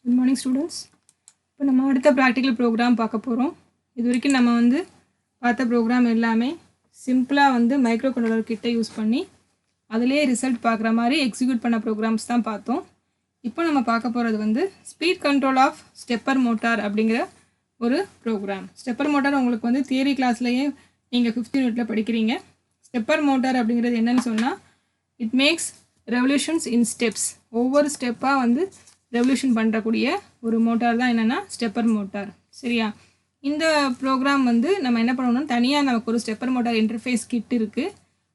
Good morning students. இப்போ நம்ம அடுத்த ப்ராக்டிக்கல் ப்ரோக்ராம் பார்க்க போகிறோம். இது வரைக்கும் நம்ம பார்த்த ப்ரோக்ராம் எல்லாமே சிம்பிளாக மைக்ரோ கண்ட்ரோலர் கிட்ட யூஸ் பண்ணி அதிலே ரிசல்ட் பார்க்குற மாதிரி எக்ஸிக்யூட் பண்ண ப்ரோக்ராம்ஸ் தான் பார்த்தோம். இப்போ நம்ம பார்க்க போகிறது speed control of stepper motor அப்படிங்கிற ஒரு ப்ரோக்ராம். ஸ்டெப்பர் மோட்டார் உங்களுக்கு தியரி கிளாஸ்லேயே நீங்கள் 5th யூனிட்டில் படிக்கிறீங்க. ஸ்டெப்பர் மோட்டார் அப்படிங்கிறது என்னன்னு சொன்னால் it makes revolutions in steps. ஒவ்வொரு ஸ்டெப்பாக ரெவல்யூஷன் பண்ணுறக்கூடிய ஒரு மோட்டார் தான் என்னென்னா ஸ்டெப்பர் மோட்டார். சரியா? இந்த ப்ரோக்ராம் நம்ம என்ன பண்ணணும்னா தனியாக நமக்கு ஒரு ஸ்டெப்பர் மோட்டார் இன்டர்ஃபேஸ் கிட் இருக்குது.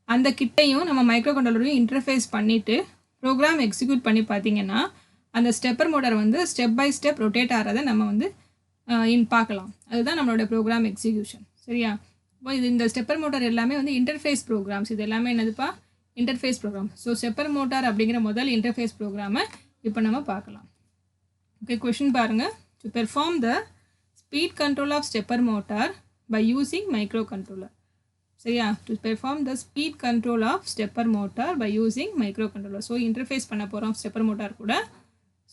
அந்த கிட்டையும் நம்ம மைக்ரோ கண்ட்ரோலரையும் இன்டர்ஃபேஸ் பண்ணிவிட்டு ப்ரோக்ராம் எக்ஸிக்யூட் பண்ணி பார்த்தீங்கன்னா அந்த stepper motor step by step rotate ஆகிறத நம்ம பார்க்கலாம். அதுதான் நம்மளோட ப்ரோக்ராம் எக்ஸிக்யூஷன். சரியா? இப்போ இந்த ஸ்டெப்பர் மோட்டார் எல்லாமே இன்டர்ஃபேஸ் ப்ரோக்ராம்ஸ். இது எல்லாமே என்னதுப்பா? Interface program. So stepper motor அப்படிங்கிற முதல் இன்டர்ஃபேஸ் ப்ரோக்ராமை இப்போ நம்ம பார்க்கலாம். ஓகே, கொஷின் பாருங்கள். To perform the speed control of stepper motor by using microcontroller. சரியா? To perform the speed control of stepper motor by using microcontroller. So interface பண்ண போகிறோம் ஸ்டெப்பர் மோட்டார் கூட.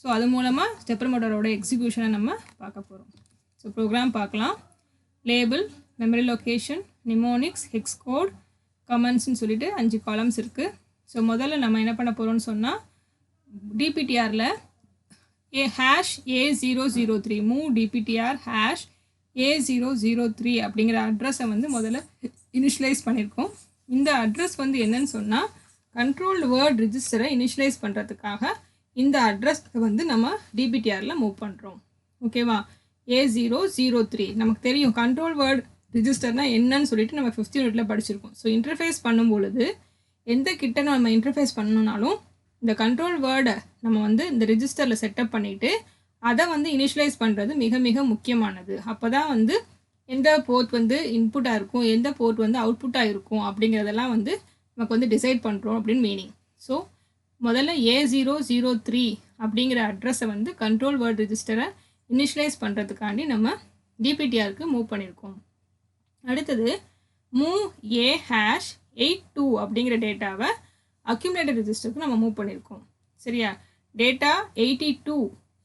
So அது மூலமாக stepper மோட்டாரோட எக்ஸிக்யூஷனை நம்ம பார்க்க போகிறோம். ஸோ ப்ரோக்ராம் பார்க்கலாம். Label, memory location, mnemonics, hex code, கமெண்ட்ஸ்னு சொல்லிட்டு 5 காலம்ஸ் இருக்குது. ஸோ முதல்ல நம்ம என்ன பண்ண போகிறோம்னு சொன்னால் DPTRல #A003 மூவ் DPTR #A003 அப்படிங்கிற அட்ரஸை முதல்ல இனிஷியலைஸ் பண்ணியிருக்கோம். இந்த அட்ரஸ் என்னன்னு சொன்னால் கண்ட்ரோல்டு வேர்ட் ரிஜிஸ்டரை இனிஷியலைஸ் பண்ணுறதுக்காக இந்த அட்ரஸ்க்கு நம்ம DPTRல மூவ் பண்ணுறோம். ஓகேவா? A003 நமக்கு தெரியும் கண்ட்ரோல் வேர்ட் ரிஜிஸ்டர்னால் என்னன்னு சொல்லிட்டு நம்ம 5th யூனிட்டில் படிச்சிருக்கோம். ஸோ இன்டர்ஃபேஸ் பண்ணும்பொழுது எந்த கிட்ட நம்ம இன்டர்ஃபேஸ் பண்ணணுன்னாலும் இந்த கண்ட்ரோல் வேர்டை நம்ம இந்த ரிஜிஸ்டரில் செட்டப் பண்ணிவிட்டு அதை இனிஷியலைஸ் பண்ணுறது மிக மிக முக்கியமானது. அப்போ தான் எந்த போர்ட் இன்புட்டாக இருக்கும், எந்த போர்ட் அவுட்புட்டாக இருக்கும் அப்படிங்கிறதெல்லாம் நமக்கு டிசைட் பண்ணுறோம் அப்படின்னு மீனிங். ஸோ முதல்ல A003 அப்படிங்கிற அட்ரஸை கண்ட்ரோல் வேர்ட் ரிஜிஸ்டரை இனிஷியலைஸ் பண்ணுறதுக்காண்டி நம்ம DPTRக்கு மூவ் பண்ணியிருக்கோம். அடுத்தது மூவ் A#82 அப்படிங்கிற டேட்டாவை அக்யூமுலேட்டர் ரெஜிஸ்டருக்கு நம்ம மூவ் பண்ணியிருக்கோம். சரியா? Data 82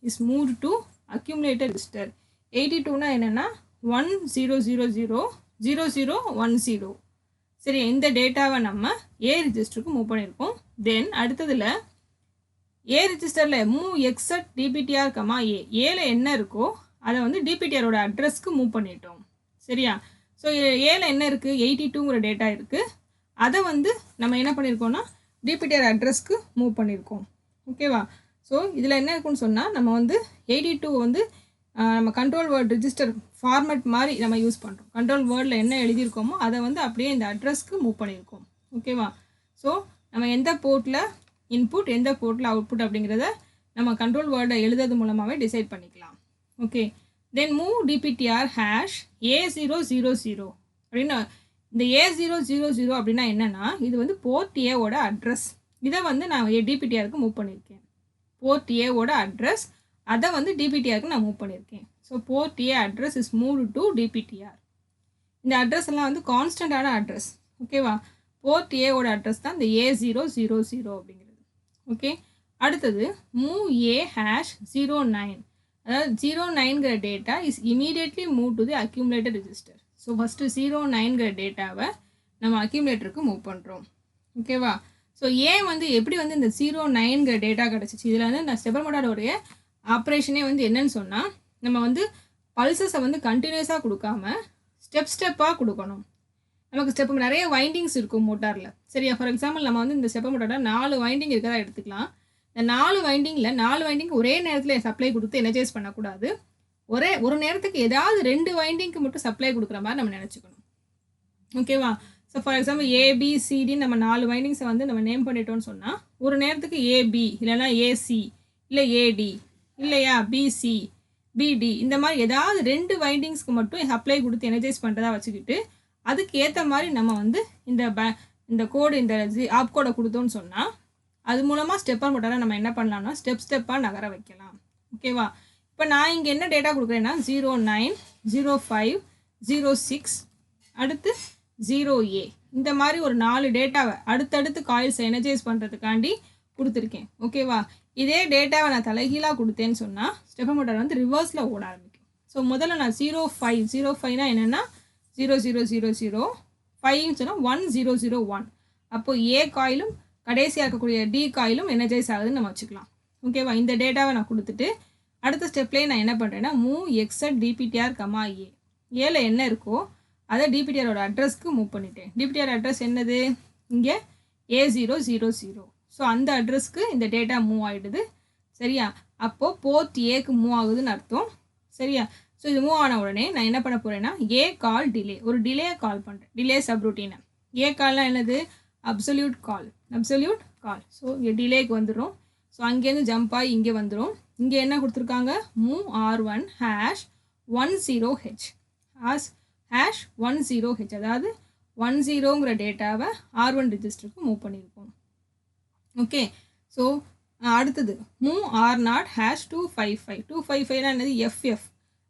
is moved to accumulator register. 82னா என்னென்னா 10000010. சரி, இந்த டேட்டாவை நம்ம A ரெஜிஸ்டருக்கு மூவ் பண்ணியிருக்கோம். தென் அடுத்ததில் A ரெஜிஸ்டரில் மூவ் எக்ஸட் DPTR, ஏல என்ன இருக்கோ அதை DPTRோட அட்ரஸ்க்கு மூவ் பண்ணிட்டோம். சரியா? ஸோ ஏல என்ன இருக்குது? 82ங்கிற டேட்டா இருக்குது. அதை நம்ம என்ன பண்ணியிருக்கோம்னா DPTR அட்ரஸ்க்கு மூவ் பண்ணியிருக்கோம். ஓகேவா? ஸோ இதில் என்ன இருக்குன்னு சொன்னால் நம்ம 82 நம்ம கண்ட்ரோல் வேர்ட் ரிஜிஸ்டர் ஃபார்மேட் மாதிரி நம்ம யூஸ் பண்ணுறோம். கண்ட்ரோல் வேர்டில் என்ன எழுதியிருக்கோமோ அதை அப்படியே இந்த அட்ரஸ்க்கு மூவ் பண்ணியிருக்கோம். ஓகேவா? ஸோ நம்ம எந்த போர்ட்டில் இன்புட், எந்த போர்ட்டில் அவுட்புட் அப்படிங்கிறத நம்ம கண்ட்ரோல் வேர்டை எழுதுறது மூலமாகவே டிசைட் பண்ணிக்கலாம். Okay, then move DPTR #A000 அப்படின்னு. இந்த A000 அப்படின்னா என்னென்னா இது போர்ட் ஏவோட அட்ரஸ். இதை நான் DPTRக்கு மூவ் பண்ணியிருக்கேன். போர்ட் ஏவோட அட்ரஸ் அதை DPTRக்கு நான் மூவ் பண்ணியிருக்கேன். So port A address is moved to DPTR. இந்த அட்ரஸ் எல்லாம் கான்ஸ்டண்ட்டான அட்ரஸ். ஓகேவா? போர்ட் ஏவோட அட்ரஸ் தான் இந்த A000 அப்படிங்கிறது. ஓகே, அடுத்தது மூவ் A#09. அதாவது 09ங்கிற data is immediately move to the accumulator register. So first 09ங்கிற டேட்டாவை நம்ம அக்யூமுலேட்டருக்கு மூவ் பண்ணுறோம். ஓகேவா? ஸோ ஏன் எப்படி இந்த 09ங்கிற டேட்டா கிடச்சிச்சு? இதில் நான் ஸ்டெப்பர் மோட்டாரோடைய ஆப்ரேஷனே என்னன்னு சொன்னால் நம்ம பல்சஸை கண்டினியூஸாக கொடுக்காம ஸ்டெப்பாக கொடுக்கணும். நமக்கு ஸ்டெப் நிறைய வைண்டிங்ஸ் இருக்கும் மோட்டாரில். சரியா? ஃபார் எக்ஸாம்பிள் நம்ம இந்த ஸ்டெப்பர் மோட்டாரில் 4 வைண்டிங் இருக்கிறதா எடுத்துக்கலாம். இந்த 4 வைண்டிங் ஒரே நேரத்தில் சப்ளை கொடுத்து எனர்ஜைஸ் பண்ணக்கூடாது. ஒரு நேரத்துக்கு ஏதாவது 2 வைண்டிங்க்கு மட்டும் சப்ளை கொடுக்குற மாதிரி நம்ம நினச்சிக்கணும். ஓகேவா? ஸோ ஃபார் எக்ஸாம்பிள் ABCD நம்ம 4 வைண்டிங்ஸை நம்ம நேம் பண்ணிட்டோம்னு சொன்னால் ஒரு நேரத்துக்கு AB இல்லைனா AC இல்லை AD இல்லையா BC BD இந்த மாதிரி ஏதாவது 2 வைண்டிங்ஸ்க்கு மட்டும் சப்ளை கொடுத்து எனர்ஜைஸ் பண்ணுறதா வச்சுக்கிட்டு அதுக்கு ஏற்ற மாதிரி நம்ம இந்த கோடு இந்த ஆப் கோடை கொடுத்தோன்னு சொன்னால் அது மூலமாக ஸ்டெப்பர் மோட்டாரை நம்ம என்ன பண்ணலாம்னா ஸ்டெப்பாக நகர வைக்கலாம். ஓகேவா? இப்போ நான் இங்கே என்ன டேட்டா கொடுக்குறேன்னா 09 05 06 அடுத்து 0A இந்த மாதிரி ஒரு 4 டேட்டாவை அடுத்தடுத்து காயில்ஸை எனர்ஜைஸ் பண்ணுறதுக்காண்டி கொடுத்துருக்கேன். ஓகேவா? இதே டேட்டாவை நான் தலைகீழாக கொடுத்தேன்னு சொன்னால் ஸ்டெப்பர் மோட்டார் வந்து ரிவர்ஸில் ஓட ஆரம்பிக்கும். ஸோ முதல்ல நான் 0.5 என்னென்னா 0.0.0.0 5ன்னு சொன்னால் 1.0.0.1. அப்போது ஏ காயிலும் கடைசியாக இருக்கக்கூடிய டி காயிலும் எனர்ஜைஸ் ஆகுதுன்னு நம்ம வச்சுக்கலாம். ஓகேவா? இந்த டேட்டாவை நான் கொடுத்துட்டு அடுத்த ஸ்டெப்லேயே நான் என்ன பண்ணுறேன்னா மூவ் எக்ஸட் டிபிடிஆர் கமா ஏ. ஏல என்ன இருக்கோ அதை டிபிடிஆரோட அட்ரஸ்க்கு மூவ் பண்ணிட்டேன். டிபிடிஆர் அட்ரஸ் என்னது? இங்கே A000. ஸோ அந்த அட்ரஸ்க்கு இந்த டேட்டா மூவ் ஆகிடுது. சரியா? அப்போது போர்ட் ஏக்கு மூவ் ஆகுதுன்னு அர்த்தம். சரியா? ஸோ இது மூவ் ஆன உடனே நான் என்ன பண்ண போகிறேன்னா ஏ கால் டிலே, ஒரு டிலே கால் பண்ணுறேன். டிலே சப்ரூட்டீனை. ஏ கால்னால் என்னது? அப்சல்யூட் கால். ஸோ இங்கே டிலேக்கு வந்துடும். ஸோ அங்கேருந்து ஜம்ப் ஆகி இங்கே வந்துடும். இங்கே என்ன கொடுத்துருக்காங்க? மூவ் R1 #10H #10H, அதாவது 10ங்கிற டேட்டாவை R1 ரெஜிஸ்டருக்கு மூவ் பண்ணியிருக்கோம். ஓகே. ஸோ அடுத்தது மூவ் R0 #255. 255 என்னது? FF.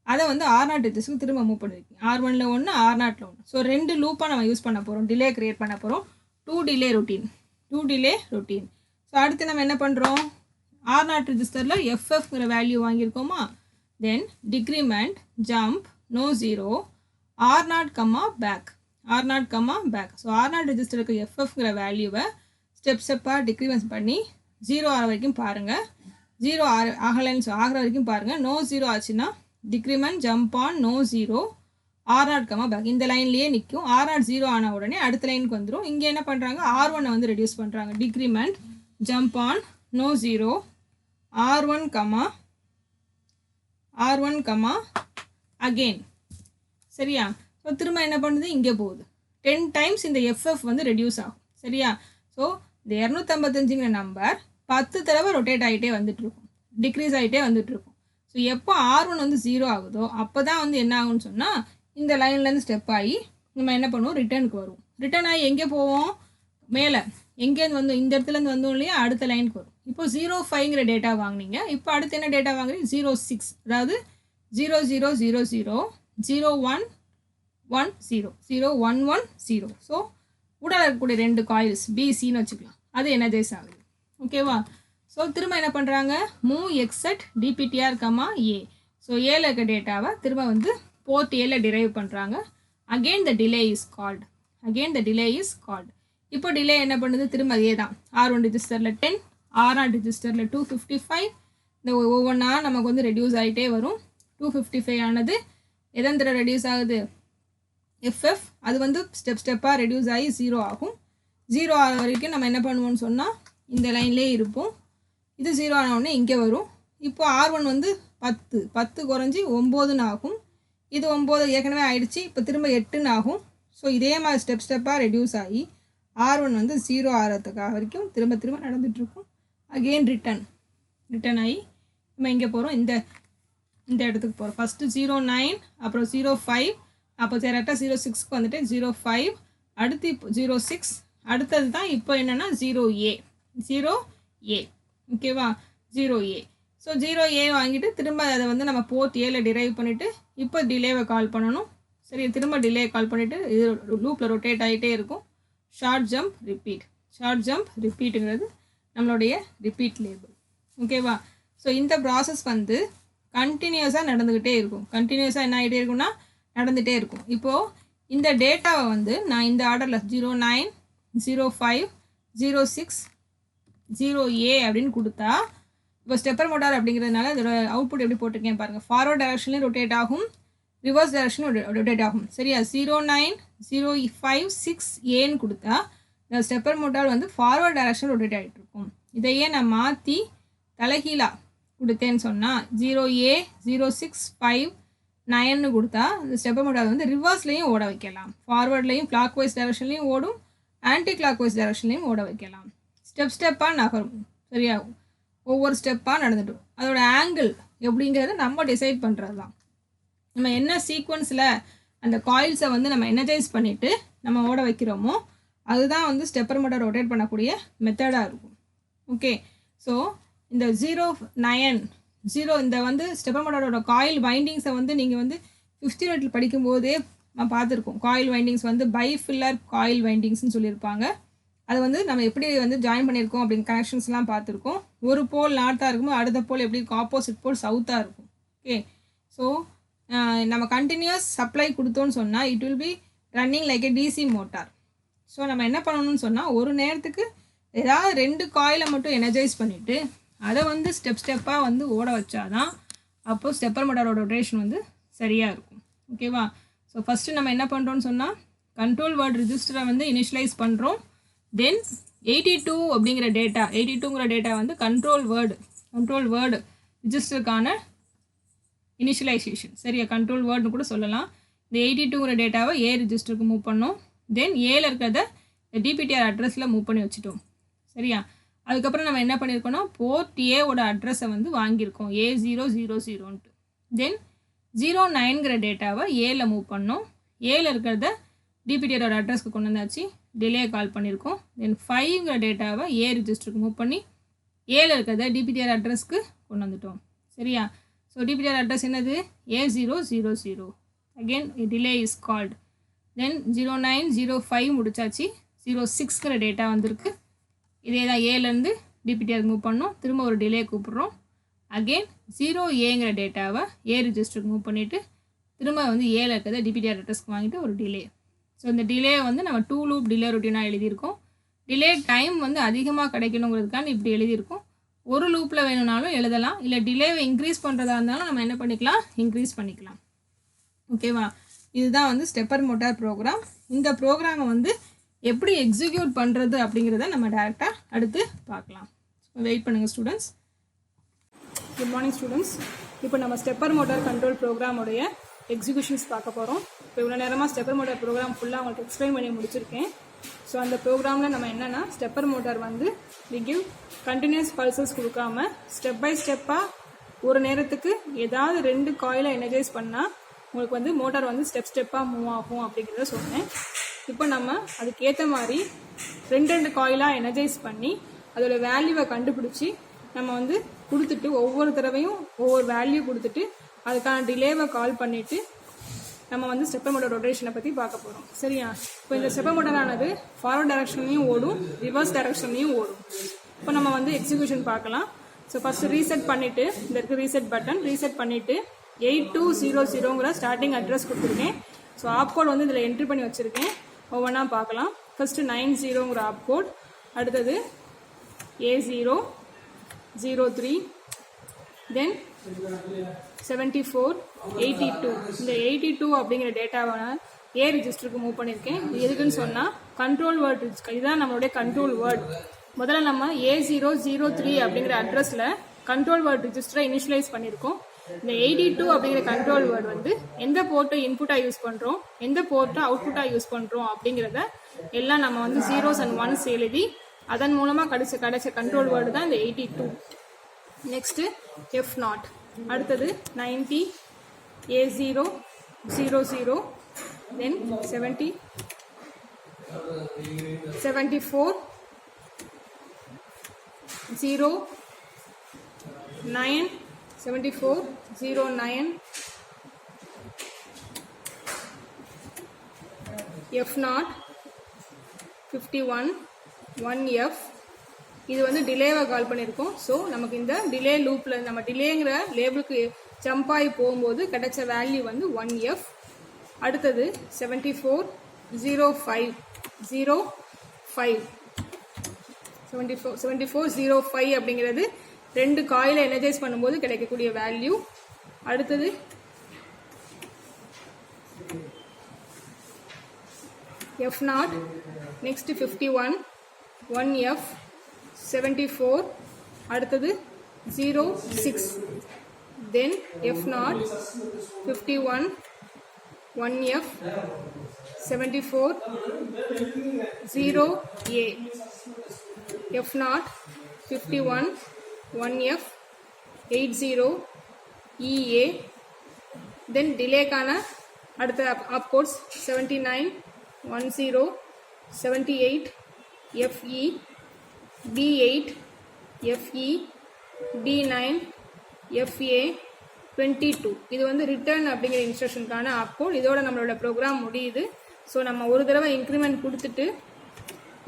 அதை வந்து R0 ரெஜிஸ்டருக்கு திரும்ப மூவ் பண்ணியிருக்கேன். R1ல் 1 R0ல் 1. ஸோ 2 லூப்பாக நம்ம யூஸ் பண்ண போகிறோம். டிலே க்ரியேட் பண்ண போகிறோம். 2 டிலே ரொட்டீன். ஸோ அடுத்து நம்ம என்ன பண்ணுறோம்? R0 ரெஜிஸ்டரில் FFங்கிற வேல்யூ வாங்கியிருக்கோமா? Then decrement jump no 0 R0, back. So R0 ரெஜிஸ்டருக்கு FFங்கிற வேல்யூவை ஸ்டெப்பாக டிக்ரிமெண்ட் பண்ணி 0 ஆகிற வரைக்கும் பாருங்கள். 0 ஆகிற வரைக்கும் பாருங்கள். நோ 0 ஆச்சுன்னா decrement jump on no 0 R0, back. இந்த லைன்லேயே நிற்கும். R0 0 ஆன உடனே அடுத்த லைனுக்கு வந்துடும். இங்கே என்ன பண்ணுறாங்க? R1 வந்து ரெடியூஸ் பண்ணுறாங்க. Decrement jump on no 0 R1, again. சரியா? ஸோ திரும்ப என்ன பண்ணுது? இங்கே போகுது. 10 டைம்ஸ் இந்த FF வந்து ரெடியூஸ் ஆகும். சரியா? ஸோ இந்த 255ங்கிற நம்பர் 10 தடவை ரொட்டேட் ஆகிட்டே வந்துட்டுருக்கும், டிக்ரீஸ் ஆகிட்டே வந்துட்டுருக்கும். ஸோ எப்போ R1 வந்து 0 ஆகுதோ அப்போ தான் வந்து என்ன ஆகும்னு சொன்னால் இந்த லைன்லேருந்து ஸ்டெப் ஆகி நம்ம என்ன பண்ணுவோம்? ரிட்டர்னுக்கு வருவோம். ரிட்டர்ன் ஆகி எங்கே போவோம்? மேலே. எங்கேருந்து வந்தோம்? இந்த இடத்துலேருந்து வந்தோம் இல்லையா? அடுத்த லைனுக்கு வரும். இப்போ 0.5ங்கிற டேட்டா வாங்கினீங்க. இப்போ அடுத்து என்ன டேட்டா வாங்குறீங்க? 0.6, அதாவது 0.0.0.0 0.1.1.0 0.1.1.0. ஸோ உடல் இருக்கக்கூடிய 2 காயில்ஸ் BCன்னு வச்சுக்கலாம். அது எனர்ஜைஸ் ஆகுது. ஓகேவா? ஸோ திரும்ப என்ன பண்ணுறாங்க? மூவ் எக்ஸட் டிபிடிஆர் கமா ஏ. ஸோ ஏல இருக்க டேட்டாவை திரும்ப வந்து போர்ட் ஏல டிரைவ் பண்ணுறாங்க. Again the delay is called. இப்போ டிலே என்ன பண்ணுது? திரும்ப அதே தான். R1 ரெஜிஸ்டரில் 10, R0 ரெஜிஸ்டரில் 255. இந்த ஒவ்வொன்றா நமக்கு வந்து ரெடியூஸ் ஆகிட்டே வரும். 255 ஆனது எதன் தடவை ரெடியூஸ் ஆகுது? FF. அது வந்து ஸ்டெப்பாக ரெடியூஸ் ஆகி 0 ஆகும். 0 ஆகிற வரைக்கும் நம்ம என்ன பண்ணுவோம்னு சொன்னால் இந்த லைன்லேயே இருப்போம். இது 0 ஆன உடனே இங்கே வரும். இப்போ R1 வந்து 10 குறைஞ்சி 9ன்னு ஆகும். இது 9 ஏற்கனவே ஆயிடுச்சு. இப்போ திரும்ப 8ன்னு ஆகும். ஸோ இதே மாதிரி ஸ்டெப்பாக ரெடியூஸ் ஆகி R1 வந்து 0 ஆகிறதுக்காக வரைக்கும் திரும்ப நடந்துகிட்ருக்கும். அகெயின் ரிட்டன் ஆகி நம்ம இங்கே போகிறோம். இந்த இடத்துக்கு போகிறோம். ஃபஸ்ட்டு 0.9, அப்புறம் 0.5, அப்போ டேரெக்டாக 0.6க்கு வந்துட்டு 0.5, அடுத்து இப்போ 0.6, அடுத்தது தான் இப்போ என்னென்னா 0A. ஓகேவா? 0A. ஸோ 0A வாங்கிட்டு திரும்ப அதை வந்து நம்ம போர்ட் ஏல டிரைவ் பண்ணிவிட்டு இப்போ டிலேவை கால் பண்ணணும். சரி, திரும்ப டிலே கால் பண்ணிவிட்டு இது லூப்பில் ரொட்டேட் ஆகிட்டே இருக்கும். ஷார்ட் ஜம்ப் ரிப்பீட்டுங்கிறது நம்மளுடைய ரிப்பீட் லேபிள். ஓகேவா? ஸோ இந்த ப்ராசஸ் வந்து கண்டினியூஸாக நடந்துக்கிட்டே இருக்கும். கண்டினியூஸாக என்ன ஆகிட்டே இருக்குன்னா நடந்துகிட்டே இருக்கும். இப்போது இந்த டேட்டாவை வந்து நான் இந்த ஆர்டரில் 0.9, 0.5, 0.6, 0A அப்படின்னு கொடுத்தா இப்போ ஸ்டெப்பர் மோட்டார் அப்படிங்கிறதுனால இதோட அவுட்புட் எப்படி போட்டிருக்கேன் பாருங்கள். ஃபார்வர்ட் டைரக்ஷன்லேயும் ரொட்டேட் ஆகும், ரிவர்ஸ் டைரக்ஷனும் ரொட்டேட் ஆகும். சரியா? 0.9, 0.5, 6Aன்னு கொடுத்தா இந்த ஸ்டெப்பர் மோட்டார் வந்து ஃபார்வர்ட் டைரக்ஷன் ரொட்டேட் ஆகிட்டு இருக்கும். இதையே நான் மாற்றி தலைகீழாக கொடுத்தேன்னு சொன்னால் 0A, 0.6, 5, 9ன்னு கொடுத்தா இந்த ஸ்டெப்பர் மோட்டார் வந்து ரிவர்ஸ்லேயும் ஓட வைக்கலாம். ஃபார்வர்ட்லேயும் கிளாக் வைஸ் டைரக்ஷன்லேயும் ஓடும், ஆன்டி கிளாக் வைஸ் டைரக்ஷன்லேயும் ஓட வைக்கலாம். ஸ்டெப்பாக நகரும். சரியா? ஒவ்வொரு ஸ்டெப்பாக நடந்துடும். அதோட ஆங்கிள் எப்படிங்கிறத நம்ம டிசைட் பண்ணுறது தான். நம்ம என்ன சீக்வன்ஸில் அந்த காயில்ஸை வந்து நம்ம எனர்ஜைஸ் பண்ணிவிட்டு நம்ம ஓட வைக்கிறோமோ அதுதான் வந்து ஸ்டெப்பர் மோட்டார் ரொட்டேட் பண்ணக்கூடிய மெத்தடாக இருக்கும். ஓகே. ஸோ இந்த 0.9 இந்த வந்து ஸ்டெப்பர் மோட்டாரோட காயில் வைண்டிங்ஸை வந்து நீங்கள் வந்து 5th யூனிட்டில் படிக்கும்போதே நான் பார்த்துருக்கோம். காயில் வைண்டிங்ஸ் வந்து பைஃபில்லர் காயில் வைண்டிங்ஸ்னு சொல்லியிருப்பாங்க. அது வந்து நம்ம எப்படி வந்து ஜாயின் பண்ணியிருக்கோம் அப்படின்னு கனெக்ஷன்ஸ்லாம் பார்த்துருக்கோம். ஒரு போல் நார்த்தாக இருக்கும்போது அடுத்த போல் எப்படி இருக்கும், ஆப்போசிட் போல் சவுத்தாக இருக்கும். ஓகே, ஸோ நம்ம கண்டினியூஸ் சப்ளை கொடுத்தோன்னு சொன்னால் it will be running like a DC motor. So நம்ம என்ன பண்ணணும்னு சொன்னால் ஒரு நேரத்துக்கு ஏதாவது 2 காயிலை மட்டும் எனர்ஜைஸ் பண்ணிவிட்டு அதை வந்து ஸ்டெப்பாக வந்து ஓட வச்சாதான் அப்போது ஸ்டெப்பர் மோட்டாரோட ரொட்டேஷன் வந்து சரியாக இருக்கும். ஓகேவா? ஸோ ஃபஸ்ட்டு நம்ம என்ன பண்ணுறோன்னு சொன்னால் கண்ட்ரோல் வேர்டு ரிஜிஸ்டரை வந்து இனிஷியலைஸ் பண்ணுறோம். தென் 82 அப்படிங்கிற டேட்டா, 82ங்கிற டேட்டா வந்து கண்ட்ரோல் வேர்டு ரிஜிஸ்டருக்கான இனிஷியலைசேஷன். சரியா? கண்ட்ரோல் வேர்டுன்னு கூட சொல்லலாம். இந்த 82ங்கிற டேட்டாவை ஏ ரிஜிஸ்டருக்கு மூவ் பண்ணோம். தென் ஏல இருக்கிறத டிபிடிஆர் அட்ரஸில் மூவ் பண்ணி வச்சுட்டோம். சரியா? அதுக்கப்புறம் நம்ம என்ன பண்ணியிருக்கோம்னா போர்ட் ஏவோட அட்ரஸை வந்து வாங்கியிருக்கோம், A000ன்ட்டு. தென் 09ங்கிற டேட்டாவை ஏல மூவ் பண்ணோம். ஏல இருக்கிறத டிபிடிஆரோட அட்ரஸ்க்கு கொண்டு வந்தாச்சு, டிலே கால் பண்ணியிருக்கோம். தென் 5ங்கிற டேட்டாவை ஏ ரிஜிஸ்டருக்கு மூவ் பண்ணி ஏல இருக்கிறத டிபிடிஆர் அட்ரஸ்க்கு கொண்டு வந்துட்டோம். சரியா? ஸோ டிபிடிஆர் அட்ரஸ் என்னது? A000. Again delay is called. Then 0905 முடிச்சாச்சு, 06ங்கிற டேட்டா வந்திருக்கு. இதே தான் ஏலேருந்து டிபிடிஆர் மூவ் பண்ணோம், திரும்ப ஒரு டிலே கூப்பிட்றோம். அகெயின் 0Aங்கிற டேட்டாவை ஏ ரிஜிஸ்டருக்கு மூவ் பண்ணிவிட்டு திரும்ப வந்து ஏல இருக்கிறத டிபிடிஆர் அட்ரஸ்க்கு வாங்கிட்டு ஒரு டிலே. ஸோ இந்த டிலே வந்து நம்ம 2 லூப் டிலே ரொட்டீனாக எழுதியிருக்கோம். டிலே டைம் வந்து அதிகமாக கிடைக்கணுங்கிறதுக்கான இப்படி எழுதியிருக்கோம். ஒரு லூப்பில் வேணும்னாலும் எழுதலாம், இல்லை டிலேவை இன்க்ரீஸ் பண்ணுறதா இருந்தாலும் நம்ம என்ன பண்ணிக்கலாம், இன்க்ரீஸ் பண்ணிக்கலாம். ஓகேவா? இதுதான் வந்து ஸ்டெப்பர் மோட்டார் ப்ரோக்ராம். இந்த ப்ரோக்ராமை வந்து எப்படி எக்ஸிக்யூட் பண்ணுறது அப்படிங்கிறத நம்ம டேரெக்டாக அடுத்து பார்க்கலாம். வெயிட் பண்ணுங்கள் ஸ்டூடெண்ட்ஸ். Good morning students. இப்போ நம்ம ஸ்டெப்பர் மோட்டார் கண்ட்ரோல் ப்ரோக்ராமுடைய எக்ஸிக்யூஷன்ஸ் பார்க்க போகிறோம். இப்போ இவ்வளோ நேரமாக ஸ்டெப்பர் மோட்டார் ப்ரோக்ராம் ஃபுல்லாக உங்களுக்கு எக்ஸ்பிளைன் பண்ணி முடிச்சிருக்கேன். ஸோ அந்த ப்ரோக்ராமில் நம்ம என்னென்னா ஸ்டெப்பர் மோட்டார் வந்து வி கிவ் கண்டினியூஸ் பல்சஸ் கொடுக்காம ஸ்டெப் பை ஸ்டெப்பாக ஒரு நேரத்துக்கு ஏதாவது 2 காயிலை எனர்ஜைஸ் பண்ணால் உங்களுக்கு வந்து மோட்டார் வந்து ஸ்டெப்பாக மூவ் ஆகும் அப்படிங்கிறத சொன்னேன். இப்போ நம்ம அதுக்கேற்ற மாதிரி 2 காயிலாக எனர்ஜைஸ் பண்ணி அதோட வேல்யூவை கண்டுபிடிச்சி நம்ம வந்து கொடுத்துட்டு ஒவ்வொரு தடவையும் ஒவ்வொரு வேல்யூ கொடுத்துட்டு அதுக்கான டிலேவை கால் பண்ணிவிட்டு நம்ம வந்து ஸ்டெப்பர் மோட்டார் ரொட்டேஷனை பற்றி பார்க்க போகிறோம். சரியா? இப்போ இந்த ஸ்டெப்பர் மோட்டாரானது ஃபார்வர்ட் டைரக்ஷன்லையும் ஓடும், ரிவர்ஸ் டைரக்ஷன்லையும் ஓடும். இப்போ நம்ம வந்து எக்ஸிக்யூஷன் பார்க்கலாம். ஸோ ஃபஸ்ட்டு ரீசெட் பண்ணிவிட்டு இந்த இருக்குது ரீசெட் பட்டன், ரீசெட் பண்ணிவிட்டு 8200ங்கிற ஸ்டார்டிங் அட்ரஸ் கொடுத்துருக்கேன். ஸோ ஆப் கோட் வந்து இதில் என்ட்ரி பண்ணி வச்சுருக்கேன். ஒவ்வொன்றா பார்க்கலாம். ஃபஸ்ட்டு 90ங்கிற ஆப் கோட், அடுத்தது A003, தென் 7482. இந்த 82 அப்படிங்கிற டேட்டாவை ஏ ரிஜிஸ்டருக்கு மூவ் பண்ணியிருக்கேன். இது எதுக்குன்னு சொன்னால் கண்ட்ரோல் வேர்டு, இதுதான் நம்மளுடைய கண்ட்ரோல் வேர்டு. முதல்ல நம்ம A003 அப்படிங்கிற அட்ரஸில் கண்ட்ரோல் வேர்டு ரிஜிஸ்டரை இனிஷியலைஸ் பண்ணியிருக்கோம். இந்த 82 அப்படிங்கிற கண்ட்ரோல் வேர்டு வந்து எந்த போர்ட்டை இன்புட்டாக யூஸ் பண்ணுறோம், எந்த போர்ட்டை அவுட்புட்டாக யூஸ் பண்ணுறோம் அப்படிங்கிறத எல்லாம் நம்ம வந்து 0s and 1s எழுதி அதன் மூலமாக கிடைச்ச கண்ட்ரோல் வேர்டு தான் இந்த 82. நெக்ஸ்ட்டு F0, அடுத்தது 90 A000, தென் 74 09 7409 F0 51 1F. இது வந்து டிலேவை கால் பண்ணியிருக்கோம். ஸோ நமக்கு இந்த டிலே லூப்பில் நம்ம டிலேங்கிற லேபிளுக்கு ஜம்ப் ஆகி போகும்போது கிடைச்ச வேல்யூ வந்து 1F. அடுத்தது 7405 அப்படிங்கிறது 2 காயிலை எனர்ஜைஸ் பண்ணும்போது கிடைக்கக்கூடிய வேல்யூ. அடுத்தது F0, நெக்ஸ்ட் 51 1F 74, அடுத்தது 06, தென் F0 51 1F 74 0A, F0 51 1F 80 EA. தென் டிலேக்கான அடுத்த app quotes 79 10 78 FE, B8 FE, B9 FA 22. இது வந்து ரிட்டர்ன் அப்படிங்கிற இன்ஸ்ட்ரக்ஷனுக்கான ஆப் கோட். இதோட நம்மளோட ப்ரோக்ராம் முடியுது. ஸோ நம்ம ஒரு தடவை இன்க்ரிமெண்ட் கொடுத்துட்டு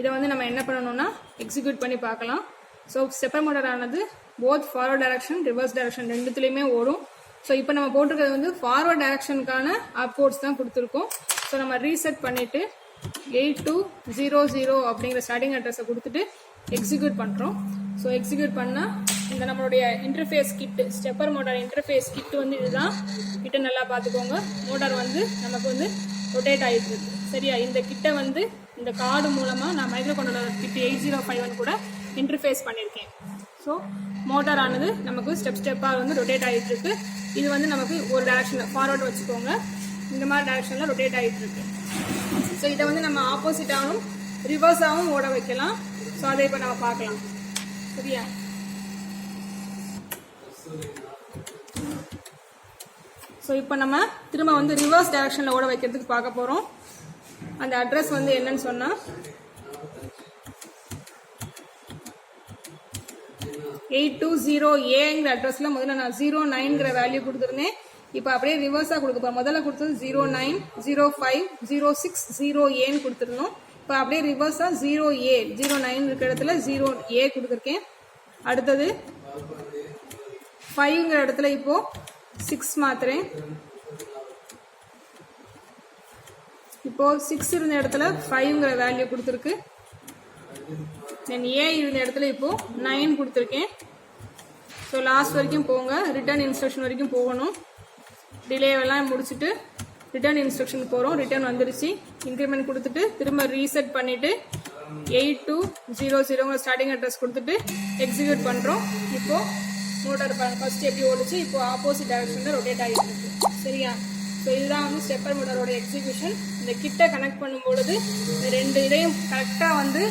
இதை வந்து நம்ம என்ன பண்ணணும்னா எக்ஸிக்யூட் பண்ணி பார்க்கலாம். ஸோ ஸ்டெப்பர் மோட்டார் ஆனது both forward direction reverse direction ரெண்டுத்துலேயுமே ஓடும். ஸோ இப்போ நம்ம போட்டிருக்கிறது வந்து ஃபார்வர்ட் டைரக்ஷனுக்கான அப்கோட்ஸ் தான் கொடுத்துருக்கோம். ஸோ நம்ம ரீசெட் பண்ணிவிட்டு 8200 அப்படிங்கிற ஸ்டார்டிங் அட்ரஸை கொடுத்துட்டு எக்ஸிக்யூட் பண்ணுறோம். ஸோ எக்ஸிக்யூட் பண்ணால் இந்த நம்மளுடைய இன்டர்ஃபேஸ் கிட்டு ஸ்டெப்பர் மோட்டார் இன்டர்ஃபேஸ் கிட்டு வந்து இதுதான். கிட்ட நல்லா பார்த்துக்கோங்க. மோட்டார் வந்து நமக்கு வந்து ரொட்டேட் ஆகிட்டு இருக்கு. சரியா? இந்த கிட்ட வந்து இந்த கார்டு மூலமாக நான் மைக்ரோ கண்ட்ரோலர் கிட் 8051 கூட இன்டர்ஃபேஸ் பண்ணியிருக்கேன். ஸோ மோட்டார் ஆனது நமக்கு ஸ்டெப்பாக வந்து ரொட்டேட் ஆகிட்டு இருக்கு. இது வந்து நமக்கு ஒரு டைரக்ஷனில் ஃபார்வர்டு வச்சுக்கோங்க. இந்த மாதிரி டைரக்ஷனில் ரொட்டேட் ஆகிட்டு இருக்கு. ஸோ இதை வந்து நம்ம ஆப்போசிட்டாகவும் ரிவர்ஸாகவும் ஓட வைக்கலாம். ஸோ அதை இப்போ நம்ம பார்க்கலாம். சரியா? ஸோ இப்போ நம்ம திரும்ப வந்து ரிவர்ஸ் டைரக்ஷனில் ஓட வைக்கிறதுக்கு பார்க்க போகிறோம். அந்த அட்ரஸ் வந்து என்னன்னு சொன்னால் 820Aங்கிற அட்ரஸில் முதல்ல நான் 09ங்கிற வேல்யூ கொடுத்துருந்தேன். இப்போ அப்படியே ரிவர்ஸாக கொடுக்க போகிறோம். முதல்ல கொடுத்தது 09, 05, 06, 0Aன்னு கொடுத்துருந்தோம். இப்போ அப்படியே ரிவர்ஸாக 0A 09 இருக்கிற இடத்துல 0A கொடுத்துருக்கேன். அடுத்தது 5ங்கிற இடத்துல இப்போ 6 மாத்துறேன். இப்போ 6 இருந்த இடத்துல 5ங்கிற வேல்யூ கொடுத்துருக்கு. தென் A இருந்த இடத்துல இப்போ 9 கொடுத்துருக்கேன். ஸோ லாஸ்ட் வரைக்கும் போங்க. ரிட்டர்ன் இன்ஸ்ட்ரக்ஷன் வரைக்கும் போகணும். டிலேவெல்லாம் முடிச்சுட்டு ரிட்டர்ன் இன்ஸ்ட்ரக்ஷனுக்கு போகிறோம். ரிட்டர்ன் வந்துருச்சு. இன்க்ரிமெண்ட் கொடுத்துட்டு திரும்ப ரீசெட் பண்ணிவிட்டு 8200 ஸ்டார்டிங் அட்ரஸ் கொடுத்துட்டு எக்ஸிக்யூட் பண்ணுறோம். இப்போது மோட்டார் ஃபர்ஸ்ட் எப்படி ஓடிச்சு, இப்போ ஆப்போசிட் டைரக்ஷனில் ரொட்டேட் ஆகிட்டு இருக்கு. சரியா? ஸோ இதுதான் வந்து ஸ்டெப்பர் மோட்டாரோட எக்ஸிக்யூஷன். இந்த கிட்ட கனெக்ட் பண்ணும்பொழுது இந்த ரெண்டு இதையும் கரெக்டாக வந்து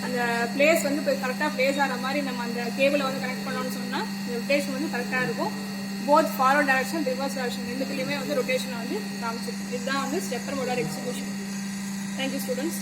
அந்த பிளேஸ் வந்து இப்போ கரெக்டாக பிளேஸ் ஆகிற மாதிரி நம்ம அந்த கேபிளை வந்து கனெக்ட் பண்ணோம்னு சொன்னால் இந்த ரொட்டேஷன் வந்து கரெக்டாக இருக்கும். Both forward direction reverse direction ரெண்டுத்துலேயுமே வந்து ரொட்டேஷனை வந்து காமிச்சிருக்கு. இதுதான் வந்து stepper motor execution. Thank you students.